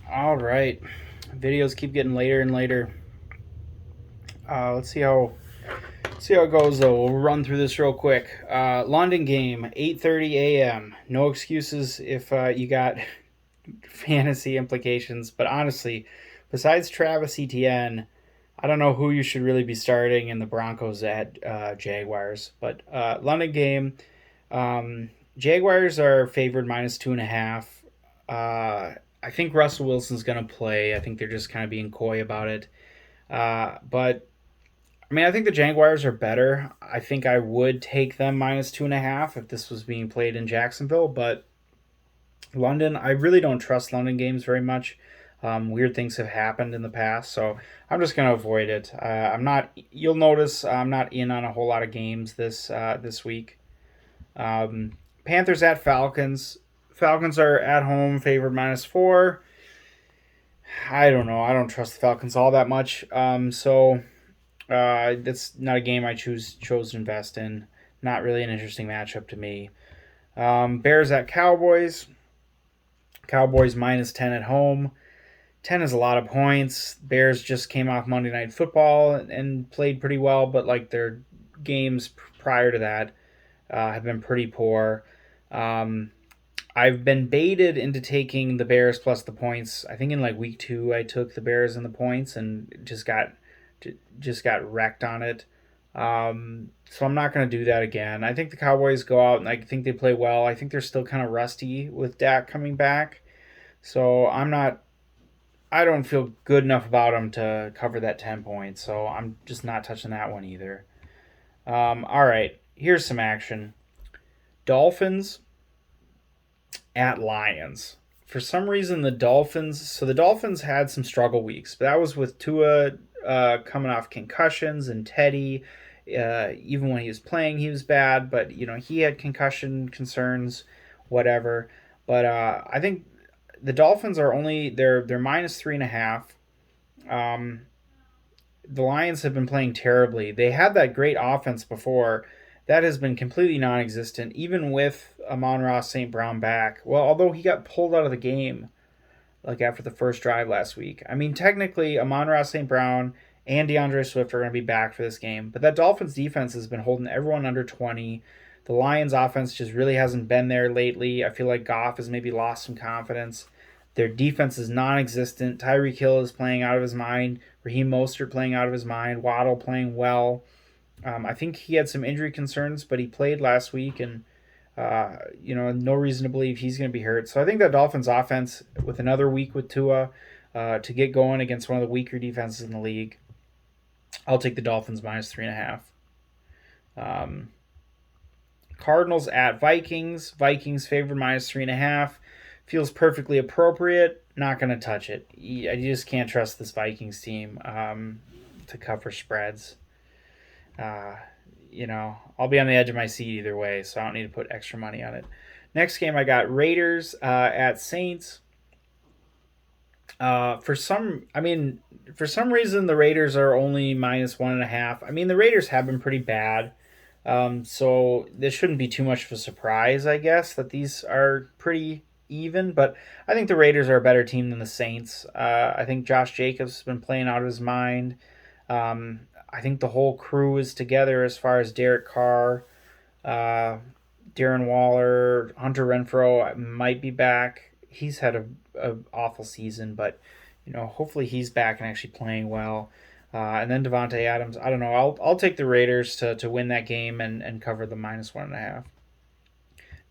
All right. Videos keep getting later and later. Let's see how it goes though. We'll run through this real quick. London game, 8:30 a.m. No excuses if you got fantasy implications. But honestly, besides Travis Etienne, I don't know who you should really be starting in the Broncos at Jaguars. But London game, um, Jaguars are favored -2.5. I think Russell Wilson's going to play. I think they're just kind of being coy about it. But I mean, I think the Jaguars are better. I think I would take them -2.5 if this was being played in Jacksonville. But London, I really don't trust London games very much. Weird things have happened in the past, so I'm just going to avoid it. I'm not. You'll notice I'm not in on a whole lot of games this week. Panthers at Falcons. Falcons are at home, favored -4. I don't know. I don't trust the Falcons all that much. So that's not a game I chose to invest in. Not really an interesting matchup to me. Bears at Cowboys. Cowboys -10 at home. 10 is a lot of points. Bears just came off Monday Night Football and played pretty well, but like their games prior to that have been pretty poor. Um, I've been baited into taking the Bears plus the points. I think in like week 2 I took the Bears and the points and just got wrecked on it. So I'm not going to do that again. I think the Cowboys go out and I think they play well. I think they're still kind of rusty with Dak coming back. So I don't feel good enough about them to cover that 10 points. So I'm just not touching that one either. All right, here's some action. Dolphins at Lions. For some reason, the Dolphins had some struggle weeks, but that was with Tua coming off concussions and Teddy. Even when he was playing, he was bad, but he had concussion concerns, whatever. But I think the Dolphins are only they're -3.5. Um, the Lions have been playing terribly. They had that great offense before. That has been completely non existent, even with Amon-Ra St. Brown back. Well, although he got pulled out of the game like after the first drive last week. I mean, technically, Amon-Ra St. Brown and DeAndre Swift are going to be back for this game. But that Dolphins defense has been holding everyone under 20. The Lions offense just really hasn't been there lately. I feel like Goff has maybe lost some confidence. Their defense is non-existent. Tyreek Hill is playing out of his mind. Raheem Mostert playing out of his mind. Waddle playing well. I think he had some injury concerns, but he played last week, and no reason to believe he's going to be hurt. So I think that Dolphins offense, with another week with Tua, to get going against one of the weaker defenses in the league, I'll take the Dolphins -3.5. Um, Cardinals at Vikings. Vikings favored -3.5. Feels perfectly appropriate. Not going to touch it. I just can't trust this Vikings team to cover spreads. Uh, I'll be on the edge of my seat either way, so I don't need to put extra money on it. Next game, I got Raiders at Saints. For some reason, the Raiders are only -1.5. I mean, the Raiders have been pretty bad, so this shouldn't be too much of a surprise, I guess, that these are pretty even. But I think the Raiders are a better team than the Saints. I think Josh Jacobs has been playing out of his mind. I think the whole crew is together as far as Derek Carr, uh, Darren Waller, Hunter Renfro might be back. He's had a awful season, but hopefully he's back and actually playing well. And then Devontae Adams. I don't know. I'll take the Raiders to win that game and cover the -1.5.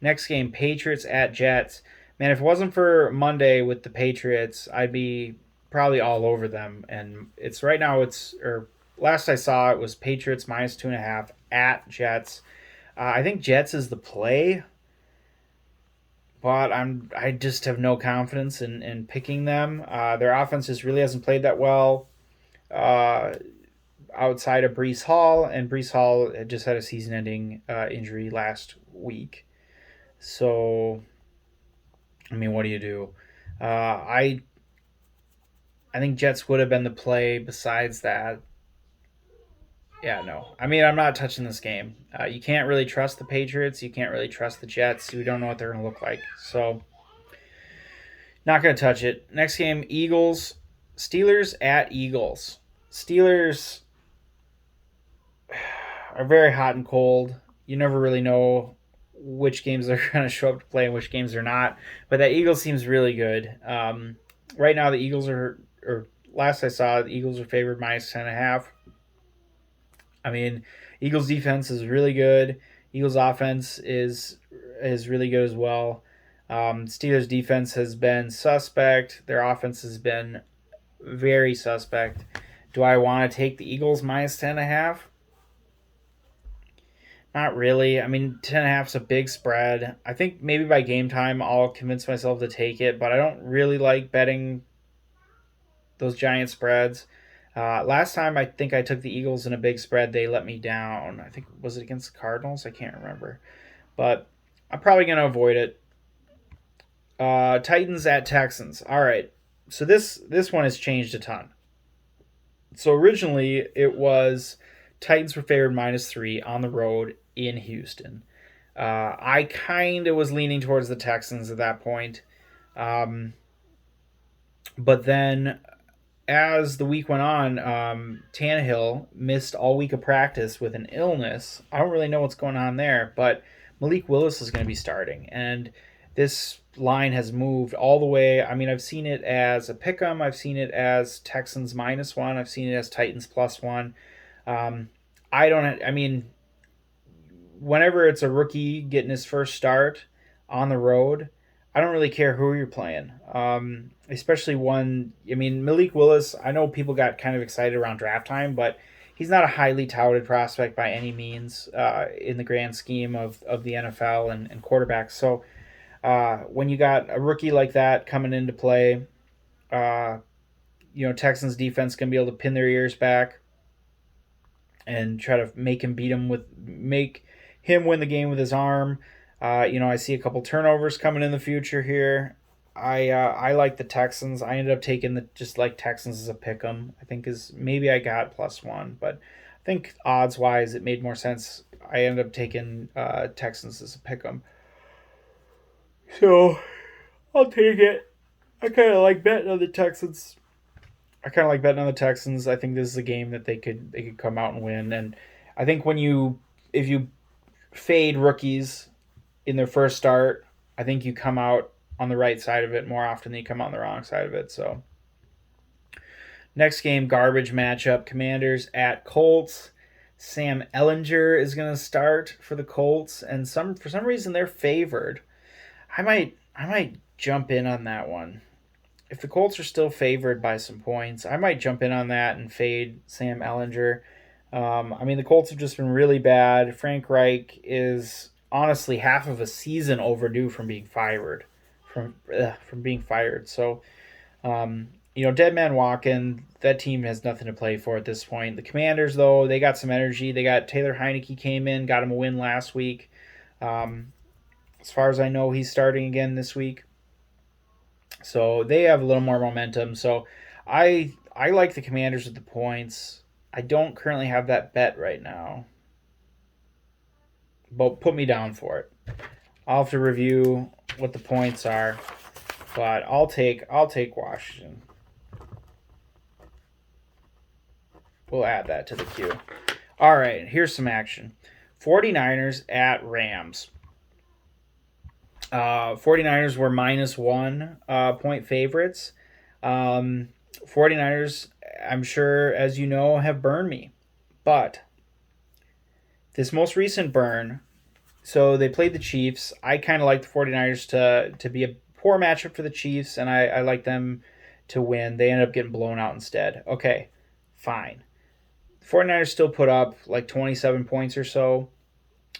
Next game, Patriots at Jets. Man, if it wasn't for Monday with the Patriots, I'd be probably all over them. And it's right now. Or last I saw it was Patriots -2.5 at Jets. I think Jets is the play, but I just have no confidence in picking them. Their offense just really hasn't played that well uh, outside of Brees Hall, and Brees Hall had just had a season-ending injury last week. So, I mean, what do you do? I think Jets would have been the play. Besides that, yeah, no. I mean, I'm not touching this game. You can't really trust the Patriots. You can't really trust the Jets. We don't know what they're going to look like. So Not going to touch it. Next game, Eagles. Steelers at Eagles. Steelers are very hot and cold. You never really know which games they're going to show up to play and which games they're not. But that Eagles seems really good. Right now, the Eagles are, or last I saw, the Eagles are favored minus 10.5. I mean, Eagles defense is really good. Eagles offense is really good as well. Steelers defense has been suspect. Their offense has been very suspect. Do I want to take the Eagles minus 10.5? Not really. I mean, 10.5 is a big spread. I think maybe by game time I'll convince myself to take it, but I don't really like betting those giant spreads. Last time I think I took the Eagles in a big spread, they let me down. I think was it against the Cardinals? I can't remember, but I'm probably gonna avoid it. Titans at Texans. All right, so this one has changed a ton. So originally it was Titans were favored -3 on the road in Houston. I kind of was leaning towards the Texans at that point, um, but then as the week went on, Tannehill missed all week of practice with an illness. I don't really know what's going on there, but Malik Willis is going to be starting, and this line has moved all the way. I mean, I've seen it as a pick'em, I've seen it as Texans -1, I've seen it as Titans +1. I don't. I mean, whenever it's a rookie getting his first start on the road, I don't really care who you're playing. Especially one, I mean, Malik Willis, I know people got kind of excited around draft time, but he's not a highly touted prospect by any means in the grand scheme of the NFL and quarterbacks. So when you got a rookie like that coming into play, uh, Texans defense going to be able to pin their ears back and try to make him win the game with his arm. I see a couple turnovers coming in the future here. I like the Texans. I ended up taking the just like Texans as a pick 'em. I think is maybe I got +1, but I think odds wise it made more sense. I ended up taking Texans as a pick 'em. So I'll take it. I kind of like betting on the Texans. I think this is a game that they could come out and win. And I think if you fade rookies in their first start, I think you come out on the right side of it more often than you come out on the wrong side of it. So next game, garbage matchup: Commanders at Colts. Sam Ellinger is going to start for the Colts, and for some reason they're favored. I might jump in on that one. If the Colts are still favored by some points, I might jump in on that and fade Sam Ellinger. I mean, the Colts have just been really bad. Frank Reich is honestly half of a season overdue from being fired. From being fired. So, dead man walking. That team has nothing to play for at this point. The Commanders, though, they got some energy. They got Taylor Heineke came in, got him a win last week. As far as I know, he's starting again this week. So they have a little more momentum. So I like the Commanders with the points. I don't currently have that bet right now, but put me down for it. I'll have to review what the points are, but I'll take Washington. We'll add that to the queue. All right, here's some action. 49ers at Rams. 49ers were -1 point favorites. 49ers, I'm sure, as you know, have burned me. But this most recent burn, so they played the Chiefs. I kind of like the 49ers to be a poor matchup for the Chiefs, and I like them to win. They ended up getting blown out instead. Okay, fine. 49ers still put up like 27 points or so.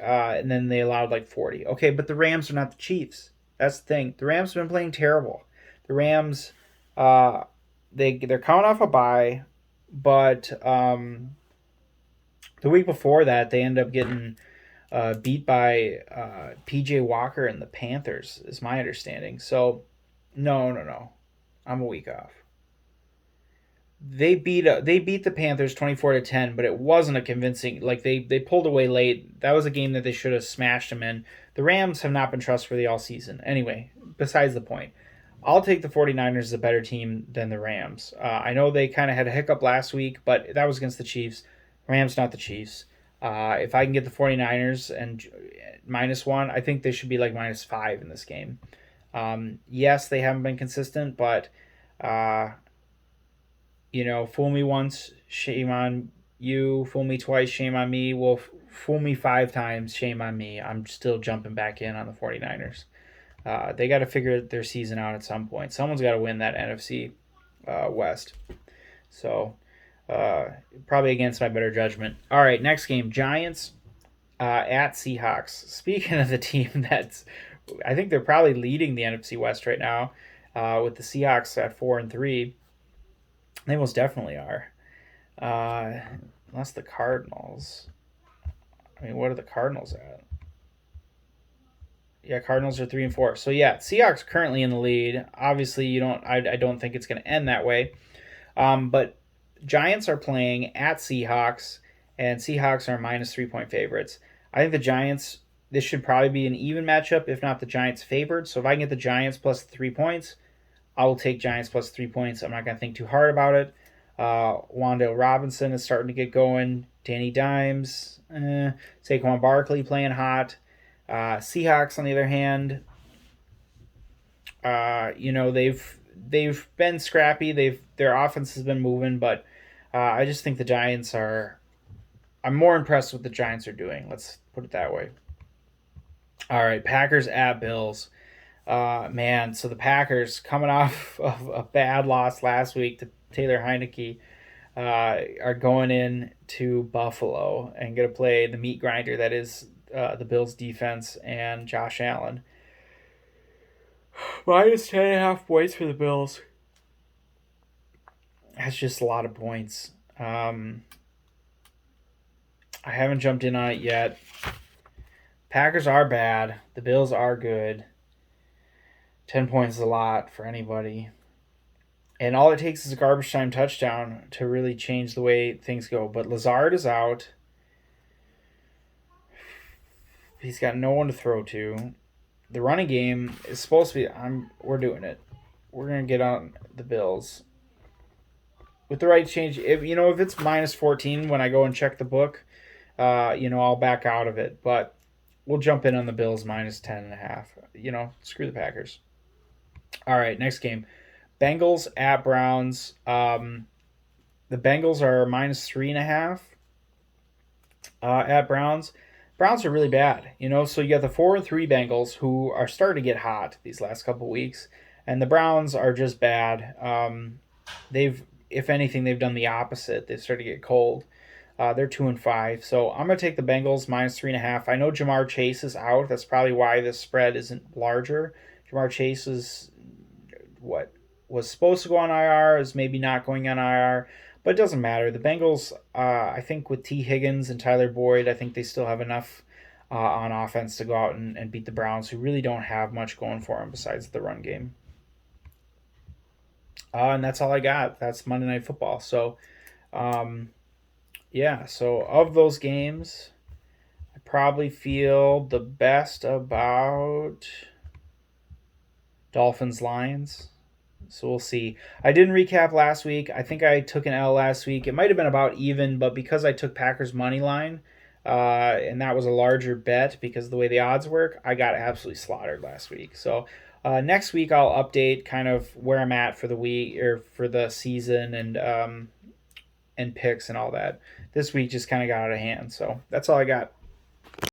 And then they allowed like 40. Okay, but the Rams are not the Chiefs. That's the thing. The Rams have been playing terrible. The Rams, they're coming off a bye, but the week before that they end up getting beat by PJ Walker and the Panthers, is my understanding. So, no, I'm a week off. They beat the Panthers 24-10, but it wasn't a convincing. Like they pulled away late. That was a game that they should have smashed them in. The Rams have not been trustworthy all season. Anyway, besides the point. I'll take the 49ers as a better team than the Rams. I know they kind of had a hiccup last week, but that was against the Chiefs. Rams, not the Chiefs. If I can get the 49ers and -1, I think they should be like -5 in this game. Yes, they haven't been consistent, but uh, fool me once, shame on you. Fool me twice, shame on me. Well, fool me 5 times, shame on me. I'm still jumping back in on the 49ers. They got to figure their season out at some point. Someone's got to win that NFC West. So probably against my better judgment. All right, next game, Giants at Seahawks. Speaking of the team that's, I think they're probably leading the NFC West right now, with the Seahawks at 4-3. They most definitely are. Unless the Cardinals. I mean, what are the Cardinals at? Yeah, Cardinals are 3-4. So yeah, Seahawks currently in the lead. Obviously, you don't. I don't think it's going to end that way. But Giants are playing at Seahawks, and Seahawks are -3-point favorites. I think the Giants. This should probably be an even matchup, if not the Giants favored. So if I can get the Giants plus 3 points, I will take Giants plus 3 points. I'm not going to think too hard about it. Wan'Dale Robinson is starting to get going. Danny Dimes, Saquon Barkley playing hot. Seahawks, on the other hand, they've been scrappy. Their offense has been moving, but I just think the Giants are. I'm more impressed with what the Giants are doing. Let's put it that way. All right, Packers at Bills. Man, so the Packers coming off of a bad loss last week to Taylor Heineke are going in to Buffalo and going to play the meat grinder that is the Bills defense and Josh Allen. -10.5 points for the Bills. That's just a lot of points. I haven't jumped in on it yet. Packers are bad. The Bills are good. 10 points is a lot for anybody. And all it takes is a garbage time touchdown to really change the way things go. But Lazard is out. He's got no one to throw to. The running game is supposed to be. We're doing it. We're gonna get on the Bills with the right change. If it's -14 when I go and check the book, I'll back out of it. But we'll jump in on the Bills -10.5. Screw the Packers. All right, next game. Bengals at Browns. The Bengals are -3.5 at Browns. Browns are really bad, So you got the 4-3 Bengals who are starting to get hot these last couple weeks, and the Browns are just bad. If anything, they've done the opposite. They've started to get cold. They're 2-5, so I'm gonna take the Bengals -3.5. I know Jamar Chase is out. That's probably why this spread isn't larger. Jamar Chase is what was supposed to go on IR, is maybe not going on IR, but it doesn't matter. The Bengals, I think with T. Higgins and Tyler Boyd, I think they still have enough on offense to go out and beat the Browns, who really don't have much going for them besides the run game. And that's all I got. That's Monday Night Football. So, so of those games, I probably feel the best about Dolphins-Lions. So we'll see. I didn't recap last week. I think I took an L last week. It might have been about even, but because I took Packers money line, and that was a larger bet because of the way the odds work, I got absolutely slaughtered last week. So next week I'll update kind of where I'm at for the week or for the season and picks and all that. This week just kind of got out of hand. So that's all I got.